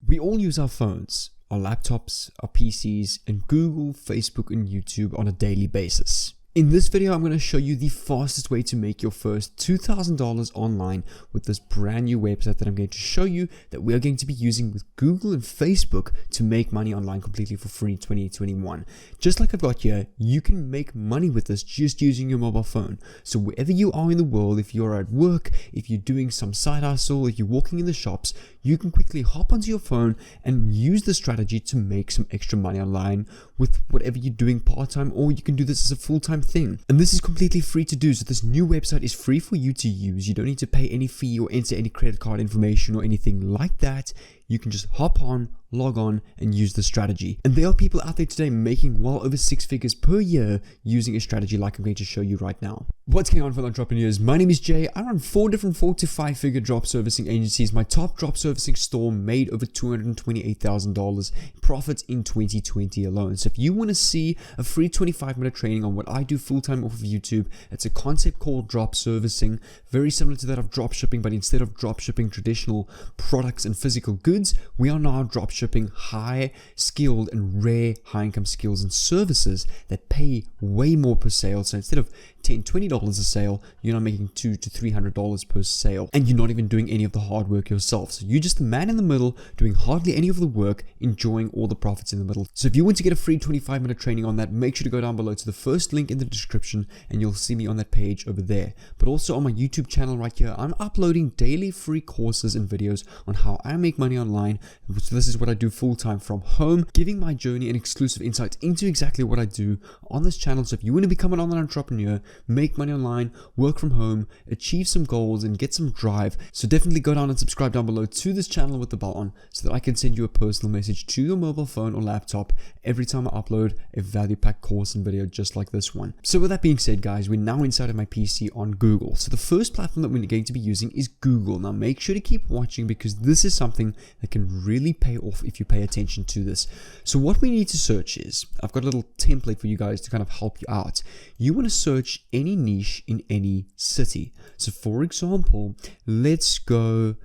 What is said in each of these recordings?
We all use our phones, our laptops, our PCs, and Google, Facebook, and YouTube on a daily basis. In this video, I'm going to show you the fastest way to make your first $2,000 online with this brand new website that I'm going to show you that we are going to be using with Google and Facebook to make money online completely for free in 2021. Just like I've got here, you can make money with this just using your mobile phone. So wherever you are in the world, if you're at work, if you're doing some side hustle, if you're walking in the shops, you can quickly hop onto your phone and use the strategy to make some extra money online with whatever you're doing part-time, or you can do this as a full-time thing. And this is completely free to do. So this new website is free for you to use. You don't need to pay any fee or enter any credit card information or anything like that. You can just hop on, log on, and use the strategy. And there are people out there today making well over 6 figures per year using a strategy like I'm going to show you right now. What's going on for entrepreneurs? My name is Jay. I run 4 different 4 to 5 figure drop servicing agencies. My top drop servicing store made over $228,000 profits in 2020 alone. So if you want to see a free 25-minute training on what I do full-time off of YouTube, it's a concept called drop servicing, very similar to that of drop shipping, but instead of drop shipping traditional products and physical goods, we are now drop shipping high skilled and rare high income skills and services that pay way more per sale. So instead of $10, $20 a sale, you're now making $200 to $300 per sale, and you're not even doing any of the hard work yourself. So you're just the man in the middle doing hardly any of the work, enjoying all the profits in the middle. So if you want to get a free 25-minute training on that, make sure to go down below to the first link in the description and you'll see me on that page over there. But also on my YouTube channel right here, I'm uploading daily free courses and videos on how I make money online. So this is what I do full-time from home, giving my journey and exclusive insights into exactly what I do on this channel. So if you want to become an online entrepreneur, make money online, work from home, achieve some goals, and get some drive, so definitely go down and subscribe down below to this channel with the bell on so that I can send you a personal message to your mobile phone or laptop every time I upload a value-packed course and video just like this one. So with that being said, guys, we're now inside of my PC on Google. So the first platform that we're going to be using is Google. Now make sure to keep watching because this is something that can really pay off if you pay attention to this. So what we need to search is, I've got a little template for you guys to kind of help you out. You want to search any niche in any city. So for example, let's go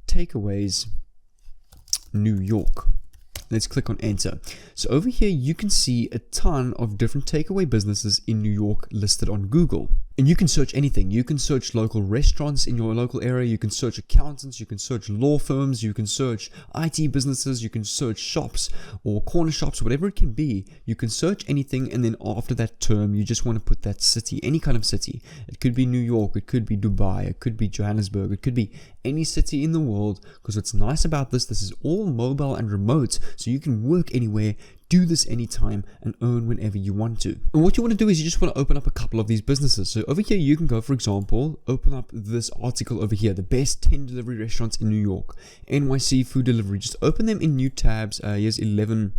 takeaways New York. Let's click on enter. So over here you can see a ton of different takeaway businesses in New York listed on Google. And you can search anything. You can search local restaurants in your local area. You can search accountants. You can search law firms. You can search IT businesses. You can search shops or corner shops, whatever it can be. You can search anything. And then after that term, you just want to put that city, any kind of city. It could be New York. It could be Dubai. It could be Johannesburg. It could be any city in the world. Because what's nice about this is all mobile and remote. So you can work anywhere, do this anytime, and earn whenever you want to. And what you want to do is you just want to open up a couple of these businesses. So over here you can go, for example, open up this article over here, the best 10 delivery restaurants in New York, NYC food delivery. Just open them in new tabs. Here's 11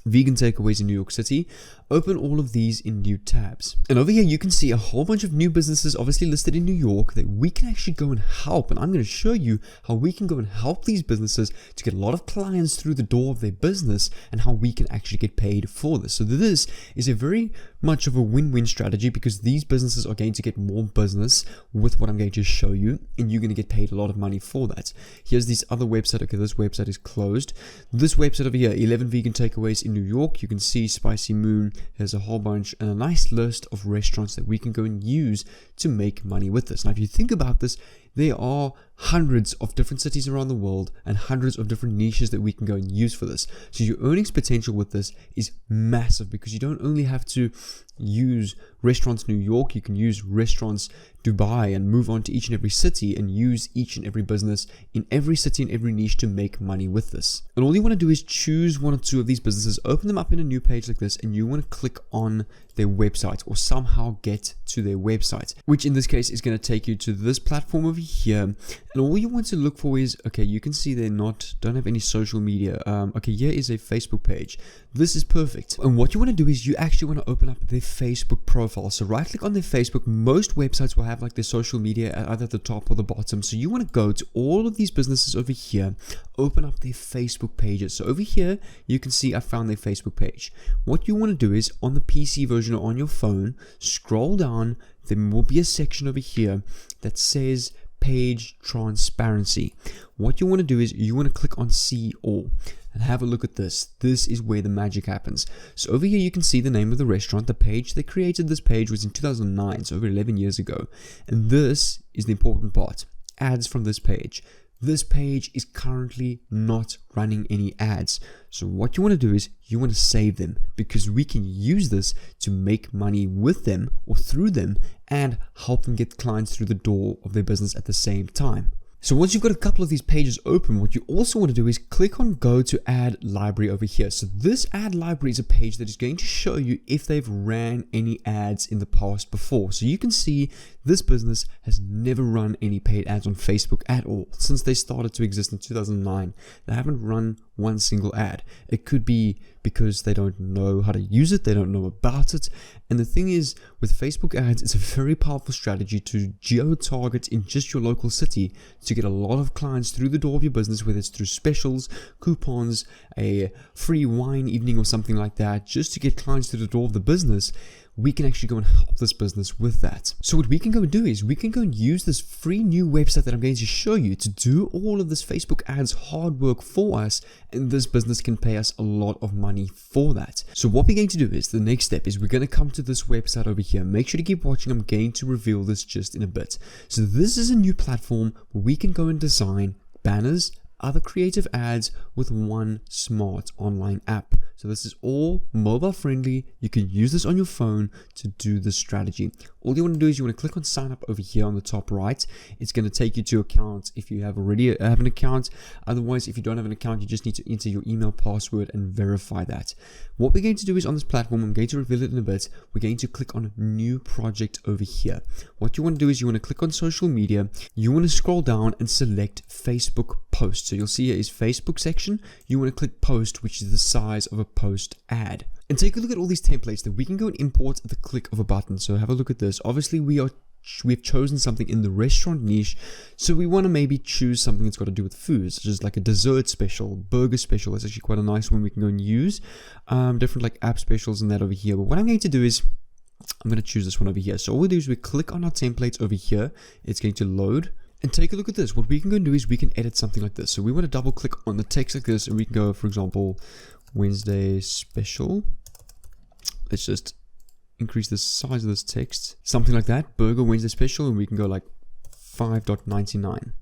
vegan takeaways in New York City. Open all of these in new tabs. And over here you can see a whole bunch of new businesses obviously listed in New York that we can actually go and help. And I'm going to show you how we can go and help these businesses to get a lot of clients through the door of their business and how we can actually get paid for this. So this is a very much of a win-win strategy because these businesses are going to get more business with what I'm going to show you, and you're going to get paid a lot of money for that. Here's this other website. Okay, this website is closed. This website over here, 11 vegan takeaways in New York. You can see Spicy Moon. There's a whole bunch and a nice list of restaurants that we can go and use to make money with this. Now, if you think about this, there are hundreds of different cities around the world and hundreds of different niches that we can go and use for this. So your earnings potential with this is massive because you don't only have to use restaurants New York, you can use restaurants Dubai and move on to each and every city and use each and every business in every city and every niche to make money with this. And all you want to do is choose one or two of these businesses, open them up in a new page like this, and you want to click on their website or somehow get to their website, which in this case is going to take you to this platform over here. And all you want to look for is, okay, you can see they don't have any social media. Okay, here is a Facebook page. This is perfect. And what you want to do is you actually want to open up their Facebook profile. So right click on their Facebook. Most websites will have like their social media at either the top or the bottom. So you want to go to all of these businesses over here, open up their Facebook pages. So over here, you can see I found their Facebook page. What you want to do is on the PC version or on your phone, scroll down there will be a section over here that says page transparency. What you want to do is you want to click on see all and have a look at this. This is where the magic happens. So over here you can see the name of the restaurant. The page they created this page was in 2009, so over 11 years ago. And this is the important part. Ads from this page. This page is currently not running any ads. So what you want to do is you want to save them, because we can use this to make money with them or through them and help them get clients through the door of their business at the same time. So once you've got a couple of these pages open, what you also want to do is click on go to ad library over here. So this ad library is a page that is going to show you if they've ran any ads in the past before. So you can see this business has never run any paid ads on Facebook at all. Since they started to exist in 2009, they haven't run one single ad. It could be because they don't know how to use it, they don't know about it. And the thing is, with Facebook ads, it's a very powerful strategy to geo-target in just your local city to get a lot of clients through the door of your business, whether it's through specials, coupons, a free wine evening or something like that, just to get clients through the door of the business. We can actually go and help this business with that. So what we can go and do is we can go and use this free new website that I'm going to show you to do all of this Facebook ads hard work for us, and this business can pay us a lot of money for that. So what we're going to do is the next step is we're going to come to this website over here. Make sure to keep watching. I'm going to reveal this just in a bit. So this is a new platform where we can go and design banners, other creative ads with one smart online app. So this is all mobile friendly. You can use this on your phone to do this strategy. All you want to do is you want to click on sign up over here on the top right. It's going to take you to accounts if you have already have an account. Otherwise, if you don't have an account, you just need to enter your email password and verify that. What we're going to do is on this platform, I'm going to reveal it in a bit. We're going to click on new project over here. What you want to do is you want to click on social media. You want to scroll down and select Facebook post. So you'll see here is Facebook section. You want to click post, which is the size of a post ad. And take a look at all these templates that we can go and import at the click of a button. So have a look at this. Obviously we've chosen something in the restaurant niche, so we want to maybe choose something that's got to do with food, such as like a dessert special, burger special. That's actually quite a nice one we can go and use. Different like app specials and that over here. But what I'm going to do is I'm going to choose this one over here. So all we do is we click on our templates over here. It's going to load. And take a look at this. What we can go and do is we can edit something like this. So we want to double click on the text like this, and we can go, for example, Wednesday special. Let's just increase the size of this text. Something like that. Burger Wednesday special, and we can go like 5.99.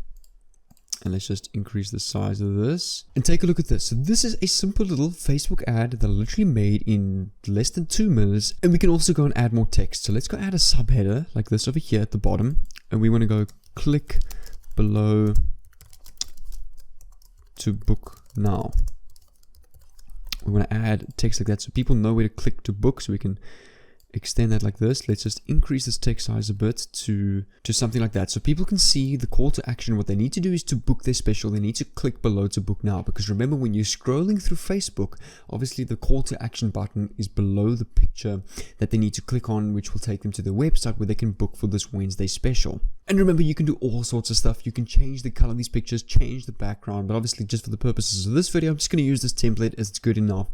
And let's just increase the size of this. And take a look at this. So this is a simple little Facebook ad that I literally made in less than 2 minutes. And we can also go and add more text. So let's go add a subheader like this over here at the bottom. And we want to go click below to book now. We want to add text like that so people know where to click to book, so we can extend that like this. Let's just increase this text size a bit to something like that, so people can see the call to action. What they need to do is to book their special. They need to click below to book now, because remember, when you're scrolling through Facebook, obviously the call to action button is below the picture that they need to click on, which will take them to the website where they can book for this Wednesday special. And remember, you can do all sorts of stuff. You can change the color of these pictures, change the background, but obviously just for the purposes of this video, I'm just going to use this template as it's good enough.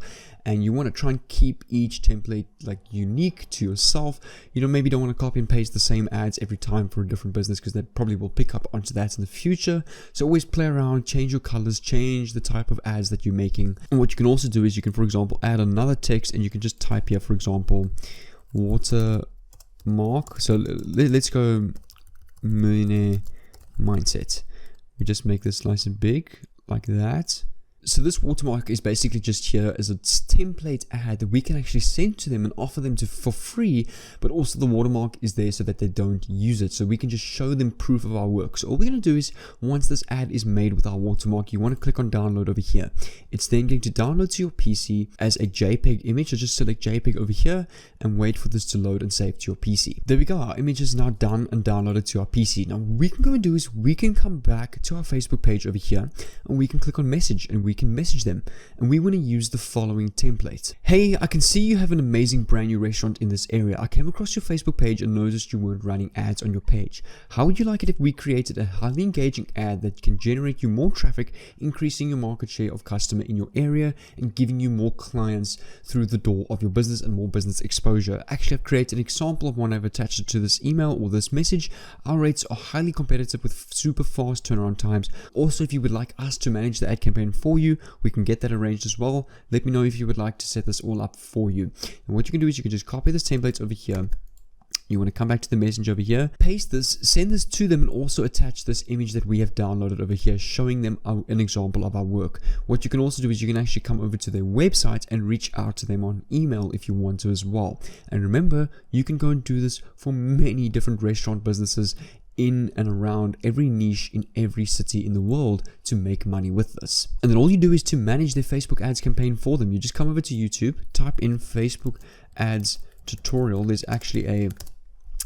And you want to try and keep each template like unique to yourself. You know, maybe don't want to copy and paste the same ads every time for a different business, because that probably will pick up onto that in the future. So always play around, change your colors, change the type of ads that you're making. And what you can also do is you can, for example, add another text, and you can just type here, for example, watermark. So let's go millionaire mindset. We just make this nice and big like that. So this watermark is basically just here as a template ad that we can actually send to them and offer them for free, but also the watermark is there so that they don't use it. So we can just show them proof of our work. So all we're going to do is, once this ad is made with our watermark, you want to click on download over here. It's then going to download to your PC as a JPEG image. So just select JPEG over here and wait for this to load and save to your PC. There we go. Our image is now done and downloaded to our PC. Now what we can go and do is we can come back to our Facebook page over here, and we can click on message, and we can message them. And we want to use the following template. Hey, I can see you have an amazing brand new restaurant in this area. I came across your Facebook page and noticed you weren't running ads on your page. How would you like it if we created a highly engaging ad that can generate you more traffic, increasing your market share of customer in your area and giving you more clients through the door of your business and more business exposure? Actually, I've created an example of one. I've attached it to this email or this message. Our rates are highly competitive with super fast turnaround times. Also, if you would like us to manage the ad campaign for you, we can get that arranged as well. Let me know if you would like to set this all up for you. And what you can do is you can just copy this template over here. You want to come back to the message over here, paste this, send this to them, and also attach this image that we have downloaded over here showing them an example of our work. What you can also do is you can actually come over to their website and reach out to them on email if you want to as well. And remember, you can go and do this for many different restaurant businesses in and around every niche in every city in the world to make money with this. And then all you do is to manage their Facebook ads campaign for them. You just come over to YouTube, type in Facebook ads tutorial. There's actually a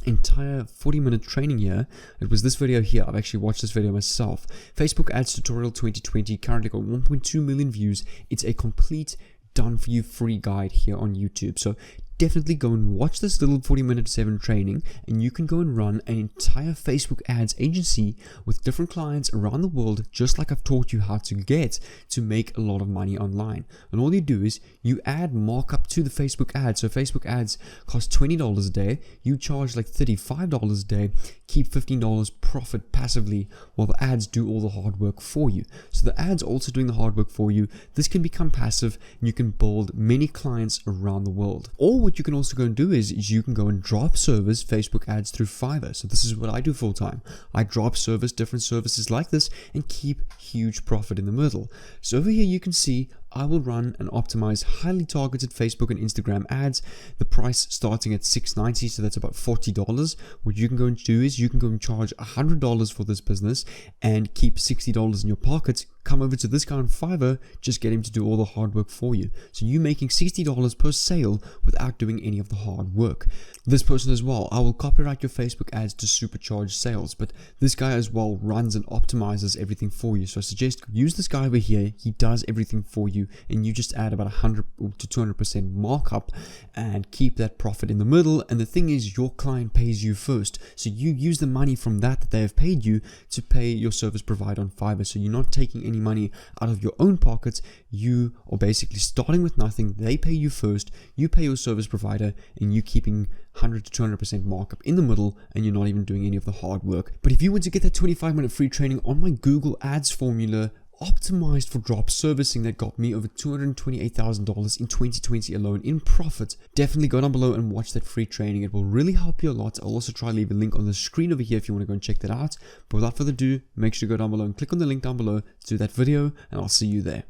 entire 40-minute training here. It was this video here. I've actually watched this video myself. Facebook ads tutorial 2020, currently got 1.2 million views. It's a complete done for you free guide here on YouTube. So definitely go and watch this little 40-minute 7 training, and you can go and run an entire Facebook ads agency with different clients around the world, just like I've taught you how to get to make a lot of money online. And all you do is you add markup to the Facebook ads. So Facebook ads cost $20 a day. You charge like $35 a day. Keep $15 profit passively while the ads do all the hard work for you. So the ads also doing the hard work for you. This can become passive and you can build many clients around the world. Or what you can also go and do is you can go and drop service Facebook ads through Fiverr. So this is what I do full time. I drop service different services like this and keep huge profit in the middle. So over here you can see I will run and optimize highly targeted Facebook and Instagram ads. The price starting at $6.90, so that's about $40. What you can go and do is you can go and charge $100 for this business and keep $60 in your pockets. Come over to this guy on Fiverr, just get him to do all the hard work for you. So you're making $60 per sale without doing any of the hard work. This person as well, I will copyright your Facebook ads to supercharge sales, but this guy as well runs and optimizes everything for you. So I suggest use this guy over here. He does everything for you, and you just add about 100 to 200% markup and keep that profit in the middle. And the thing is, your client pays you first, so you use the money from that they have paid you to pay your service provider on Fiverr. So you're not taking any money out of your own pockets. You are basically starting with nothing. They pay you first, you pay your service provider, and you keeping 100 to 200% markup in the middle, and you're not even doing any of the hard work. But if you want to get that 25-minute free training on my Google Ads formula optimized for drop servicing that got me over $228,000 in 2020 alone in profit, definitely go down below and watch that free training. It will really help you a lot. I'll also try to leave a link on the screen over here if you want to go and check that out. But without further ado, make sure to go down below and click on the link down below to do that video, and I'll see you there.